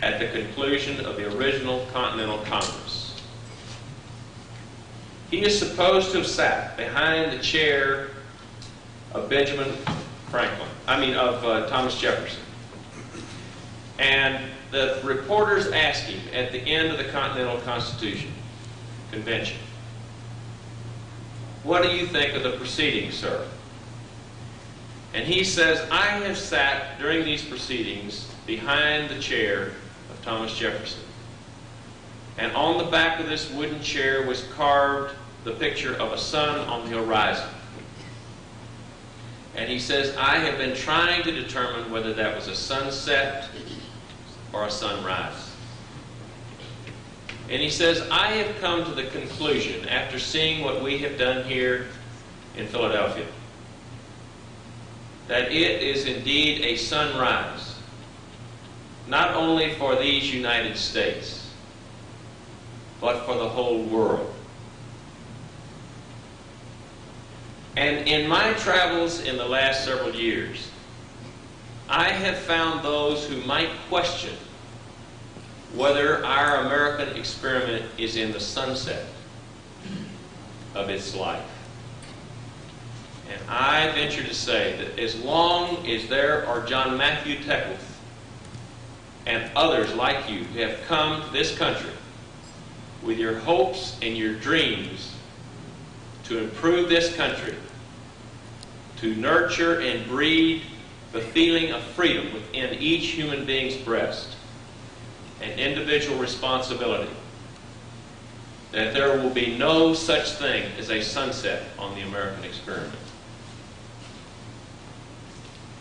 at the conclusion of the original Continental Congress. He is supposed to have sat behind the chair of Thomas Jefferson. And the reporters asked him at the end of the Continental Convention, "What do you think of the proceedings, sir?" And he says, "I have sat during these proceedings behind the chair of Thomas Jefferson. And on the back of this wooden chair was carved the picture of a sun on the horizon." And he says, "I have been trying to determine whether that was a sunset or a sunrise." And he says, "I have come to the conclusion, after seeing what we have done here in Philadelphia, that it is indeed a sunrise, not only for these United States, but for the whole world." And in my travels in the last several years, I have found those who might question whether our American experiment is in the sunset of its life. And I venture to say that as long as there are John Matthew Teckwith and others like you who have come to this country with your hopes and your dreams to improve this country, to nurture and breed the feeling of freedom within each human being's breast and individual responsibility, that there will be no such thing as a sunset on the American experiment.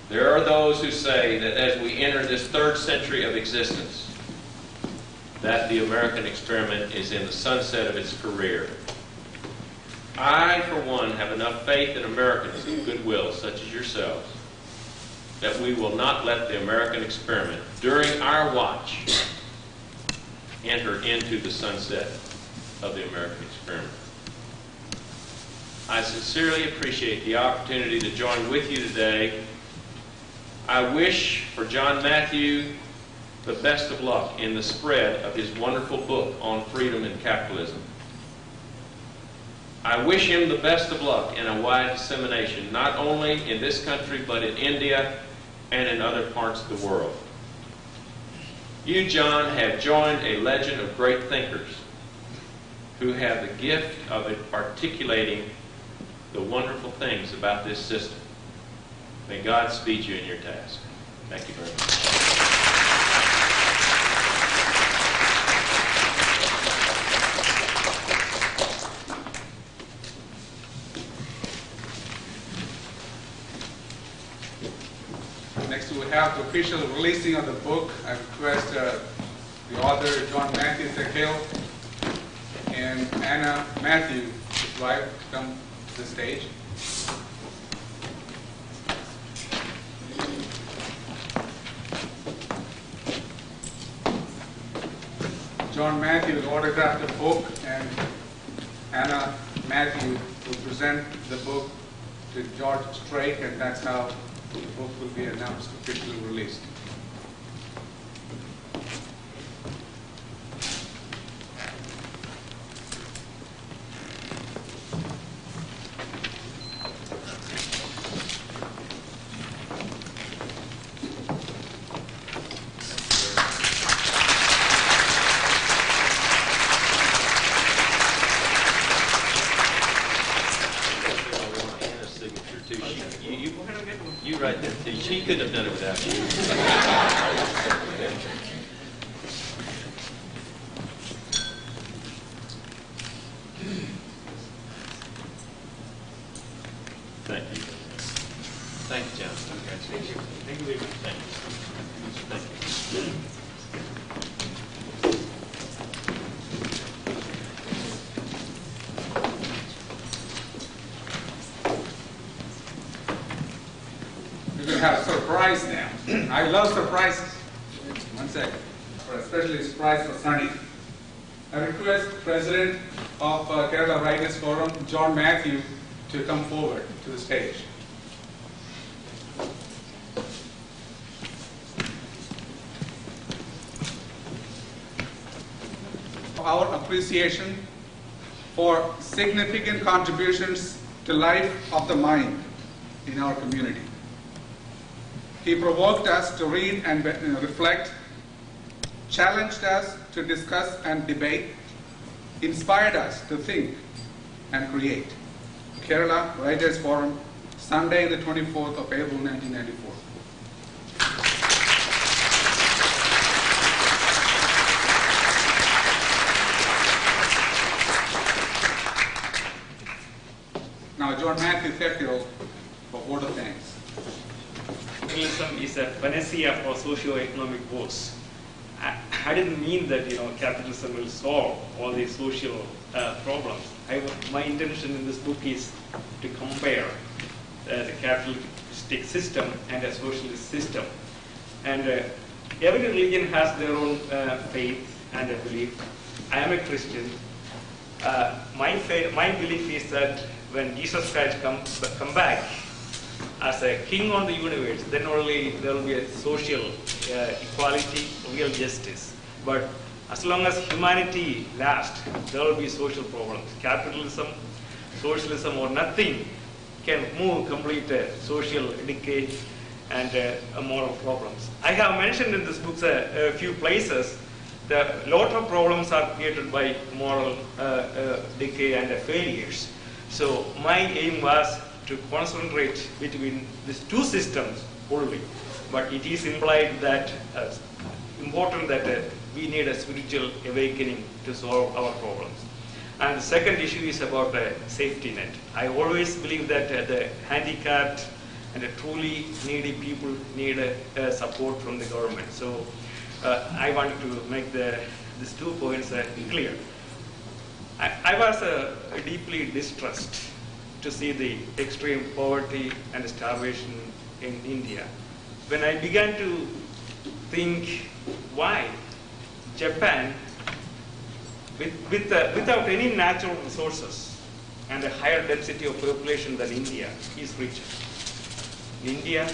There are those who say that as we enter this third century of existence, that the American experiment is in the sunset of its career. I, for one, have enough faith in Americans of goodwill, such as yourselves, that we will not let the American experiment, during our watch, enter into the sunset of the American experiment. I sincerely appreciate the opportunity to join with you today. I wish for John Matthew the best of luck in the spread of his wonderful book on freedom and capitalism. I wish him the best of luck in a wide dissemination, not only in this country, but in India and in other parts of the world. You, John, have joined a legend of great thinkers who have the gift of articulating the wonderful things about this system. May God speed you in your task. Thank you very much. Next, we have the official releasing of the book. I request the author, John Matthew Teckwith, and Anna Matthew, his wife, to come to the stage. John Matthew will autograph the book, and Anna Matthew will present the book to George Strait, and that's how the book will be announced, officially released. You right there, too. She couldn't have done it without you. Thank you. Thank you, John. Thank you. Thank you very much. Thank you. Thank you. We're going to have a surprise now. I love surprises. One second. Especially a surprise for Sunny. I request President of Kerala Writers Forum, John Matthew, to come forward to the stage. our appreciation for significant contributions to life of the mind in our community. He provoked us to read and reflect, challenged us to discuss and debate, inspired us to think and create. Kerala Writers Forum, Sunday the 24th of April 1994. Now John Matthew Thethiel for vote of thanks. Capitalism is a panacea for socio-economic woes. I didn't mean that capitalism will solve all these social problems. My intention in this book is to compare the capitalistic system and a socialist system. And every religion has their own faith and a belief. I am a Christian. My belief is that when Jesus Christ come back as a king on the universe, then only there will be a social equality, real justice. But as long as humanity lasts, there will be social problems. Capitalism, socialism, or nothing can move complete social decay and moral problems. I have mentioned in this book a few places that a lot of problems are created by moral decay and failures. So my aim was to concentrate between these two systems only. But it is implied that important that we need a spiritual awakening to solve our problems. And the second issue is about a safety net. I always believe that the handicapped and the truly needy people need support from the government. So I wanted to make these 2 points clear. I was deeply distressed to see the extreme poverty and starvation in India. When I began to think why Japan, without any natural resources and a higher density of population than India, is richer. In India,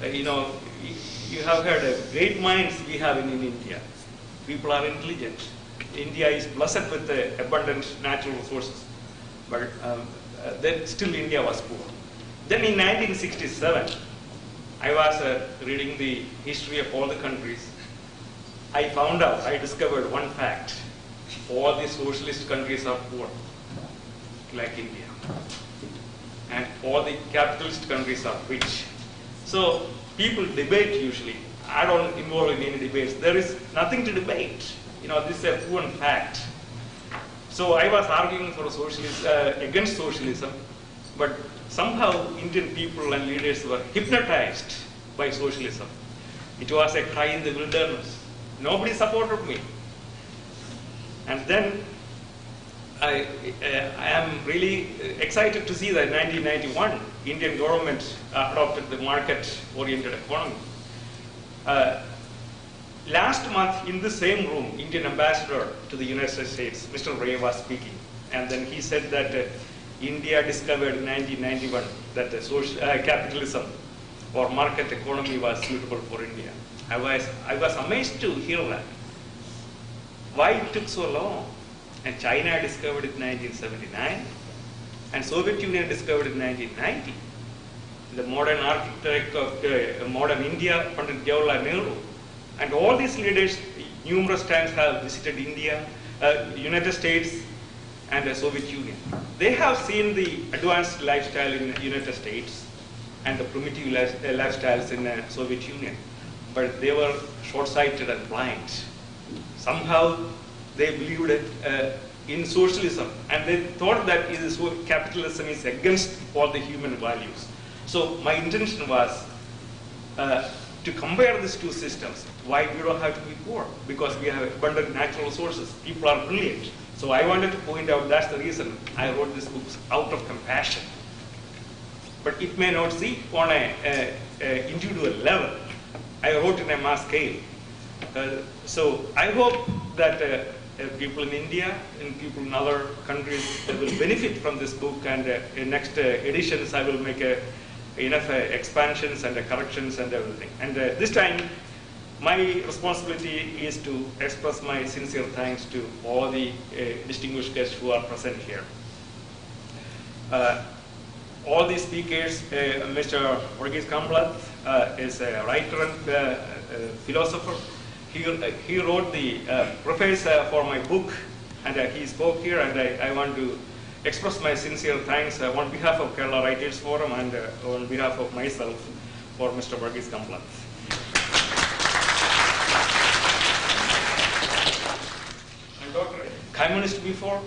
you have heard great minds we have in India. People are intelligent. India is blessed with abundant natural resources, but then still India was poor. Then in 1967, I was reading the history of all the countries. I discovered one fact. All the socialist countries are poor, like India. And all the capitalist countries are rich. So people debate usually. I don't involve in any debates. There is nothing to debate. This is a proven fact. So I was arguing for against socialism, but somehow Indian people and leaders were hypnotized by socialism. It was a cry in the wilderness. Nobody supported me. And then I am really excited to see that in 1991, Indian government adopted the market-oriented economy. Last month, in the same room, Indian ambassador to the United States, Mr. Ray, was speaking. And then he said that India discovered in 1991 that capitalism or market economy was suitable for India. I was amazed to hear that. Why it took so long? And China discovered it in 1979, and Soviet Union discovered it in 1990. The modern architect of modern India, Pandit Jawaharlal Nehru, and all these leaders numerous times have visited India, United States, and the Soviet Union. They have seen the advanced lifestyle in the United States and the primitive lifestyles in the Soviet Union, but they were short-sighted and blind. Somehow they believed in socialism, and they thought that capitalism is against all the human values. So my intention was to compare these two systems. Why we don't have to be poor? Because we have abundant natural resources. People are brilliant. So I wanted to point out that's the reason I wrote this book, out of compassion. But it may not see on a individual level. I wrote in a mass scale. So I hope that people in India and people in other countries will benefit from this book, and in next editions I will make enough expansions and corrections and everything. And this time my responsibility is to express my sincere thanks to all the distinguished guests who are present here. All the speakers, Mr. Varghese Kamblath is a writer and philosopher. He wrote the preface for my book, and he spoke here, and I want to express my sincere thanks on behalf of Kerala Writers Forum and on behalf of myself for Mr. Varghese Kamblath. I'm Dr. Communist before,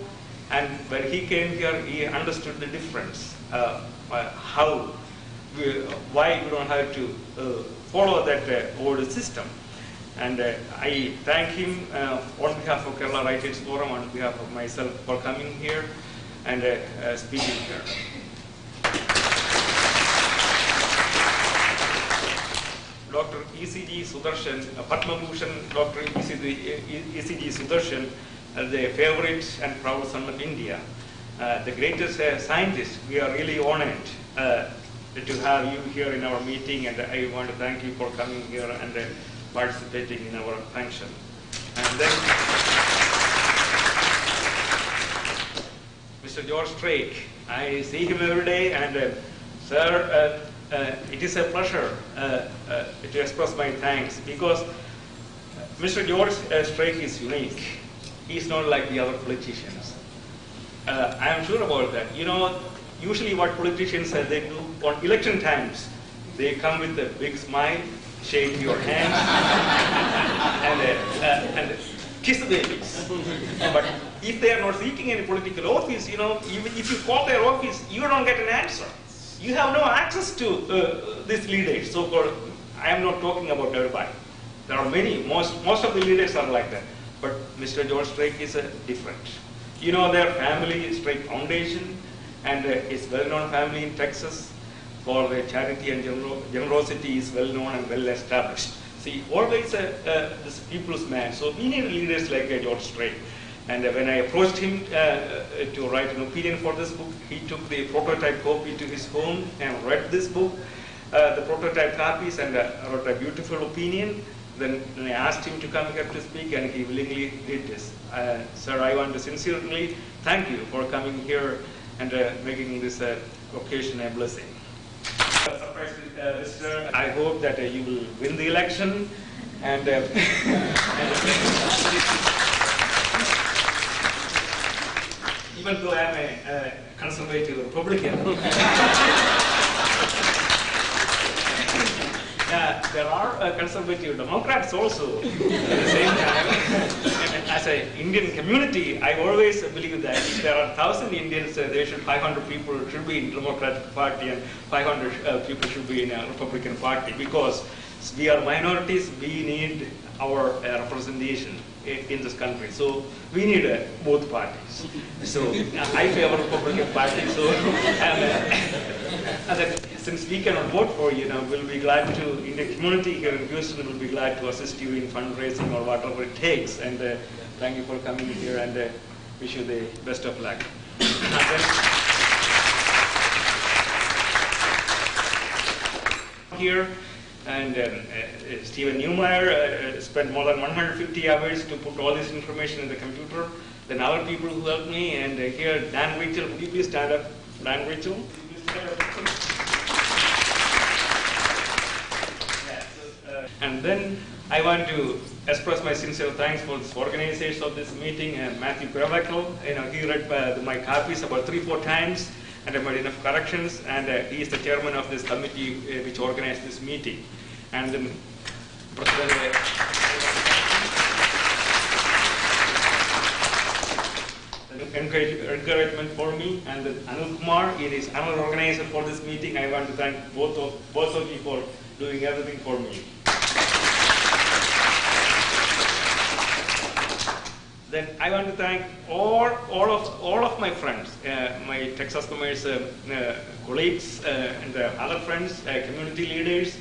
and when he came here, he understood the difference, why we don't have to follow that old system. And I thank him on behalf of Kerala Writers Forum, on behalf of myself, for coming here and speaking here. Dr. E.C.G. Sudarshan, Padma Bhushan, Dr. E.C.G. Sudarshan, the favorite and proud son of India, the greatest scientist. We are really honored to have you here in our meeting, and I want to thank you for coming here and participating in our function. And then Mr. George Strake, I see him every day, and sir, it is a pleasure to express my thanks, because Mr. George Strake is unique. He's not like the other politicians. I am sure about that. You know, usually what politicians they do on election times, they come with a big smile, shake your hand, and kiss the babies. But if they are not seeking any political office, you know, even if you call their office, you don't get an answer. You have no access to these leaders. So-called, I am not talking about everybody. There are many. Most of the leaders are like that. But Mr. George Strake is different. You know, their family is Strake Foundation, and it's well-known family in Texas. For their charity and generosity is well-known and well-established. See, always this people's man. So we need leaders like George Strake. And when I approached him to write an opinion for this book, he took the prototype copy to his home and read this book, the prototype copies, and wrote a beautiful opinion. Then I asked him to come here to speak, and he willingly did this. Sir, I want to sincerely thank you for coming here and making this occasion a blessing. I hope that you will win the election, and even though I am a conservative Republican, there are conservative Democrats also at the same time. And as an Indian community, I always believe that if there are 1,000 Indians, 500 people should be in Democratic Party and 500 people should be in a Republican Party, because we are minorities. We need our representation in this country. So we need both parties. So I favor Republican Party. So since we cannot vote for you, we'll be glad to, in the community here in Houston, we'll be glad to assist you in fundraising or whatever it takes. And thank you for coming here, and wish you the best of luck. Here, and Stephen Newmeyer spent more than 150 hours to put all this information in the computer. Then other people who helped me, and here Dan Rachel, would you please stand up? Dan Rachel. And then I want to express my sincere thanks for the organizers of this meeting, Matthew Gravakel. He read my copies about 3-4 times, and I made enough corrections, and he is the chairman of this committee which organized this meeting. And then President encouragement for me, and then Anil Kumar, he is another organizer for this meeting. I want to thank both of you for doing everything for me. Then I want to thank all of my friends, my Texas Commerce colleagues, and other friends, community leaders,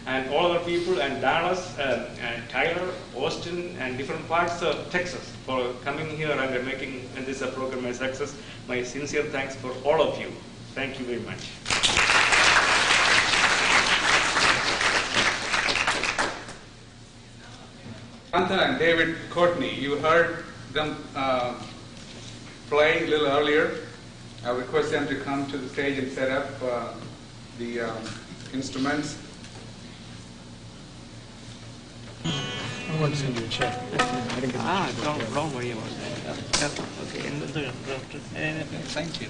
and all other people, and Dallas, and Tyler, Austin, and different parts of Texas for coming here and making this program a success. My sincere thanks for all of you. Thank you very much. Pantha and David Courtney, you heard them play a little earlier. I request them to come to the stage and set up the instruments. I want to send you a check. Don't worry about that. Okay. Thank you.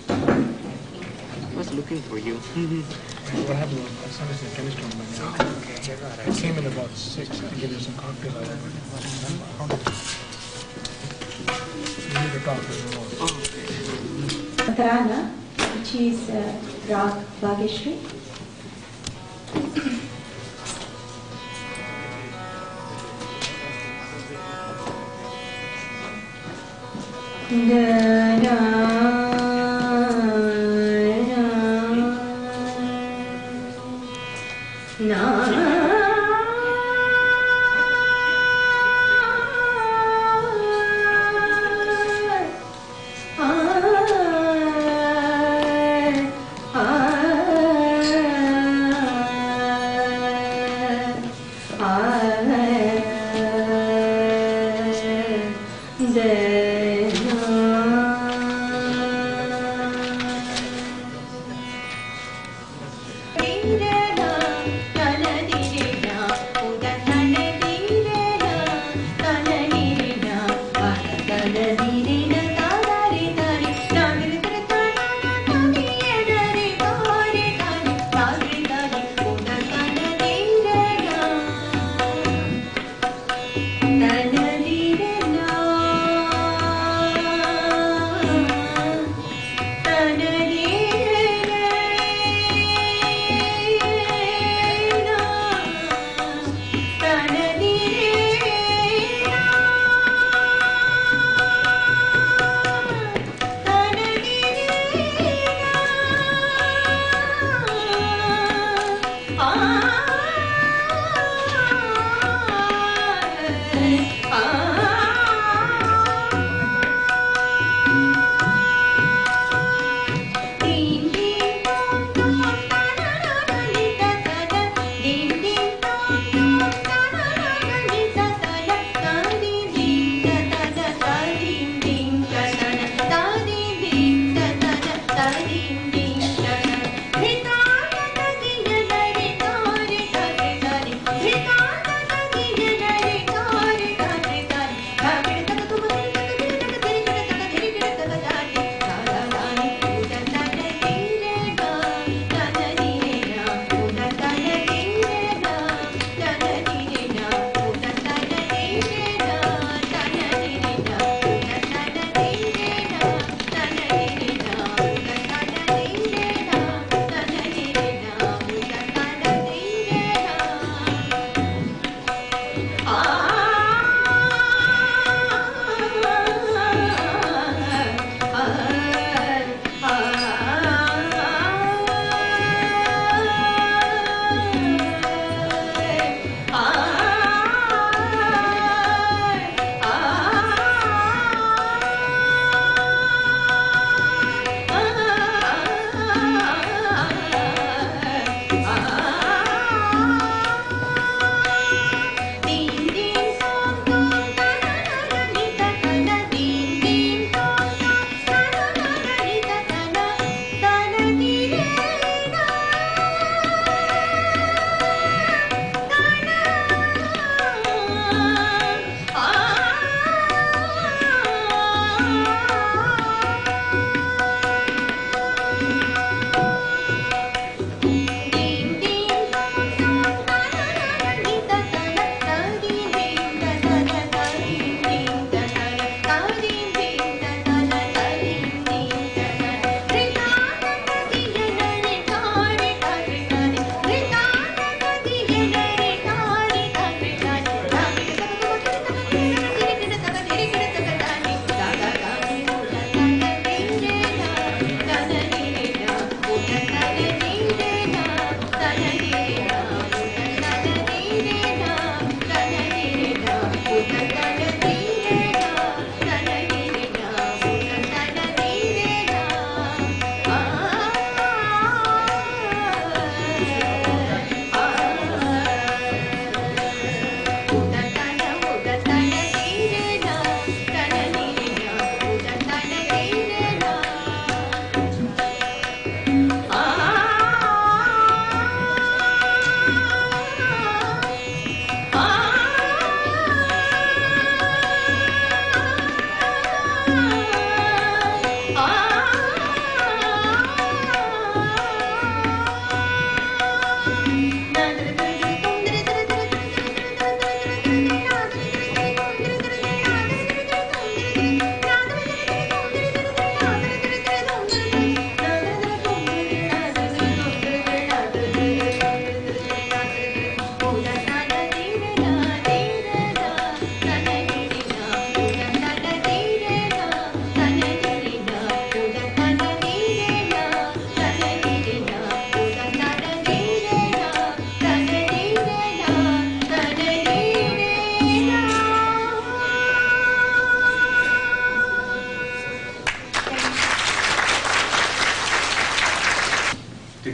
I was looking for you. What happened was my son is in chemistry on my now. I came in about 6 to give you some cocktail. You need to talk to him more. Tarana, which is Rag Bhageshri.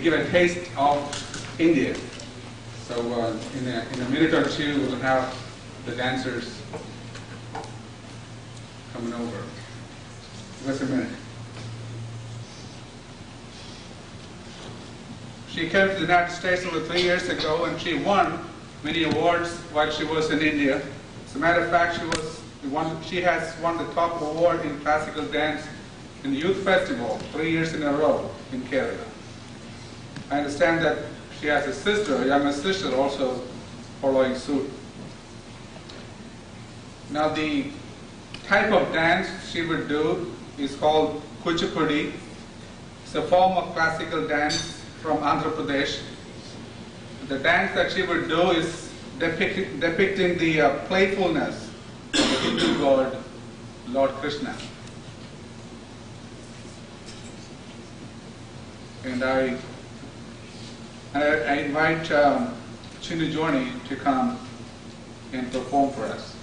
give a taste of India. So in a minute or two, we'll have the dancers coming over. Give us a minute. She came to the United States over 3 years ago, and she won many awards while she was in India. As a matter of fact, she has won the top award in classical dance in the Youth Festival 3 years in a row in Kerala. I understand that she has a sister, a younger sister, also following suit. Now the type of dance she would do is called Kuchipudi. It's a form of classical dance from Andhra Pradesh. The dance that she would do is depicting the playfulness of the Hindu god, Lord Krishna. And I invite Chinnu Joni to come and perform for us.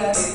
Nityam